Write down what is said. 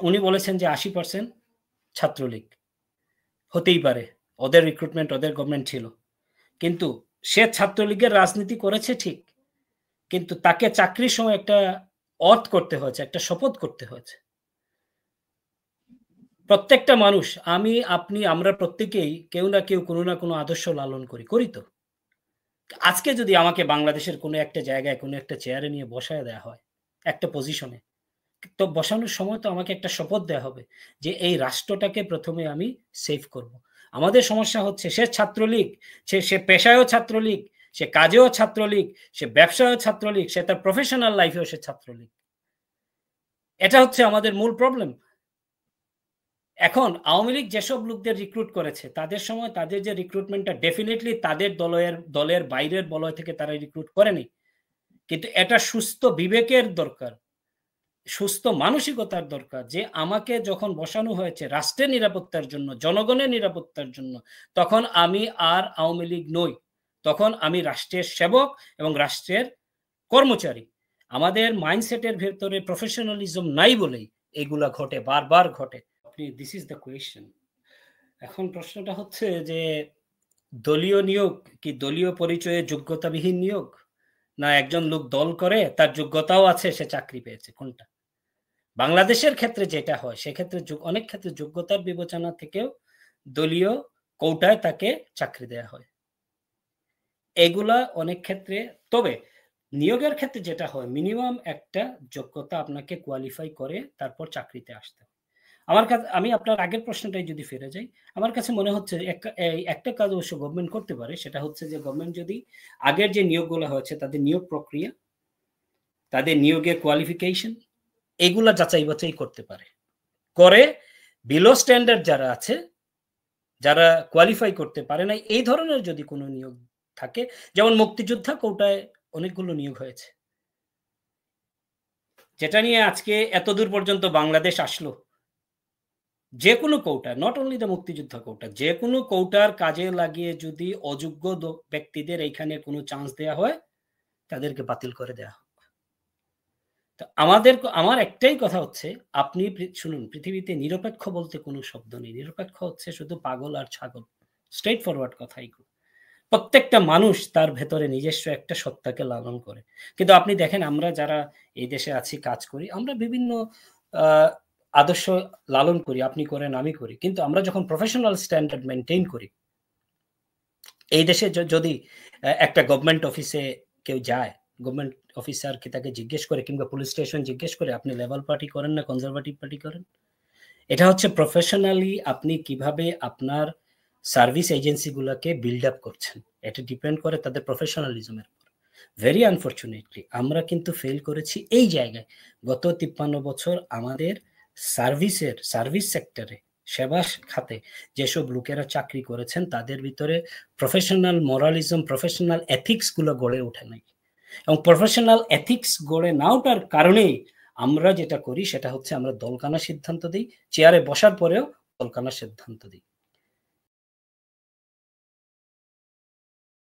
উনি বলেছেন যে 80% ছাত্রলীগ হতেই পারে, ওদের রিক্রুটমেন্ট ওদের গভর্নমেন্ট ছিল, কিন্তু সে ছাত্রলীগের রাজনীতি করেছে ঠিক, কিন্তু তাকে চাকরির সময় একটা অথ করতে হয়েছে, একটা শপথ করতে হয়েছে। প্রত্যেকটা মানুষ, আমি আপনি আমরা প্রত্যেকেই কেউ না কেউ কোনো না কোনো আদর্শ লালন করি তো। আজকে যদি আমাকে বাংলাদেশের কোনো একটা জায়গায় কোনো একটা চেয়ারে নিয়ে বসায় দেয়া হয় একটা পজিশনে, তো বসানোর সময় তো আমাকে একটা শপথ দেয়া হবে যে এই রাষ্ট্রটাকে প্রথমে আমি সেভ করব। আমাদের সমস্যা হচ্ছে সে ছাত্রলীগ, সে পেশায়ও ছাত্রলীগ, সে কাজেও ছাত্রলীগ, সে ব্যবসায়ও ছাত্রলীগ, সে তার প্রফেশনাল লাইফেও সে ছাত্রলীগ। এটা হচ্ছে আমাদের মূল প্রবলেম। এখন আওয়ামী লীগ যেসব লোকদের রিক্রুট করেছে তাদের সময় তাদের যে রিক্রুটমেন্টটা ডেফিনেটলি তাদের দলের বাইরের বলয় থেকে তারা রিক্রুট করেনি, কিন্তু এটা সুস্থ বিবেকের দরকার, সুস্থ মানসিকতার দরকার যে আমাকে যখন বসানো হয়েছে রাষ্ট্রের নিরাপত্তার জন্য, জনগণের নিরাপত্তার জন্য, তখন আমি আর আওয়ামী লীগ নই, তখন আমি রাষ্ট্রের সেবক এবং রাষ্ট্রের কর্মচারী। আমাদের মাইন্ডসেটের ভেতরে প্রফেশনালিজম নাই বলেই এগুলা ঘটে, বারবার ঘটে। This is the question. এখন প্রশ্নটা হচ্ছে যে দলীয় নিয়োগ কি দলীয় পরিচয়ে যোগ্যতাবিহীন নিয়োগ, না একজন লোক দল করে তার যোগ্যতাও আছে সে চাকরি পেয়েছে, কোনটা? বাংলাদেশের ক্ষেত্রে যেটা হয় সেক্ষেত্রে অনেক ক্ষেত্রে যোগ্যতার বিবেচনা থেকেও দলীয় কোটায় তাকে চাকরি দেয়া হয়, এগুলা অনেক ক্ষেত্রে। তবে নিয়োগের ক্ষেত্রে যেটা হয় মিনিমাম একটা যোগ্যতা আপনাকে কোয়ালিফাই করে তারপর চাকরিতে আসতে হয়। আমার কাছে, আমি আপনার আগের প্রশ্নটাই যদি ফিরে যাই, আমার কাছে মনে হচ্ছে একটা কাজ অবশ্য গভর্নমেন্ট করতে পারে, সেটা হচ্ছে যে গভর্নমেন্ট যদি আগের যে নিয়োগগুলো হয়েছে তাদের নিয়োগ প্রক্রিয়া, তাদের নিয়োগের কোয়ালিফিকেশন, এগুলা যাচাই বাছাই করতে পারে, করে বিলো স্ট্যান্ডার্ড যারা আছে, যারা কোয়ালিফাই করতে পারে না, এই ধরনের যদি কোনো নিয়োগ থাকে, যেমন মুক্তিযোদ্ধা কোটায় অনেকগুলো নিয়োগ হয়েছে, যেটা নিয়ে আজকে এতদূর পর্যন্ত বাংলাদেশ আসলো। যে কোনো কৌটা, নট অনলি দ্য মুক্তিযোদ্ধা কৌটা, যে কোনো কৌটার কাজে লাগিয়ে যদি অযোগ্য ব্যক্তিদের এইখানে কোনো চান্স দেয়া হয় তাদেরকে বাতিল করে দেয়া হোক। তো আমার একটাই কথা হচ্ছে, আপনি শুনুন, পৃথিবীতে নিরপেক্ষ বলতে কোনো শব্দ নেই, নিরপেক্ষ হচ্ছে শুধু পাগল আর ছাগল, স্ট্রেট ফরওয়ার্ড কথা এগুলো। প্রত্যেকটা মানুষ তার ভেতরে নিজস্ব একটা সত্তাকে লালন করে, কিন্তু আপনি দেখেন আমরা যারা এই দেশে আছি, কাজ করি, আমরা বিভিন্ন আদর্শ লালন করি, আপনি করেন, আমি করি, কিন্তু আমরা যখন প্রফেশনাল স্ট্যান্ডার্ড মেনটেন করি, এই দেশে যদি একটা গভর্নমেন্ট অফিসে কেউ যায়, গভর্নমেন্ট অফিসার কি তাকে জিজ্ঞেস করে, কিংবা পুলিশ স্টেশন জিজ্ঞেস করে আপনি লেবাল পার্টি করেন না কনজারভেটিভ পার্টি করেন? এটা হচ্ছে প্রফেশনালি আপনি কিভাবে আপনার সার্ভিস এজেন্সিগুলোকে বিল্ড আপ করছেন, এটা ডিপেন্ড করে তাদের প্রফেশনালিজমের উপর। ভেরি আনফর্চুনেটলি আমরা কিন্তু ফেল করেছি এই জায়গায়। গত 53 বছর আমাদের সার্ভিস সেক্টরে, সেবা খাতে যেসব লোকেরা চাকরি করেছেন তাদের ভিতরে প্রফেশনাল মোরালিজম, প্রফেশনাল এথিক্স গুলো গড়ে ওঠে নাই, এবং প্রফেশনাল এথিক্স গড়ে না ওঠার কারণেই আমরা যেটা করি সেটা হচ্ছে আমরা দলকানা সিদ্ধান্ত দিই, চেয়ারে বসার পরেও দলকানা সিদ্ধান্ত দিই।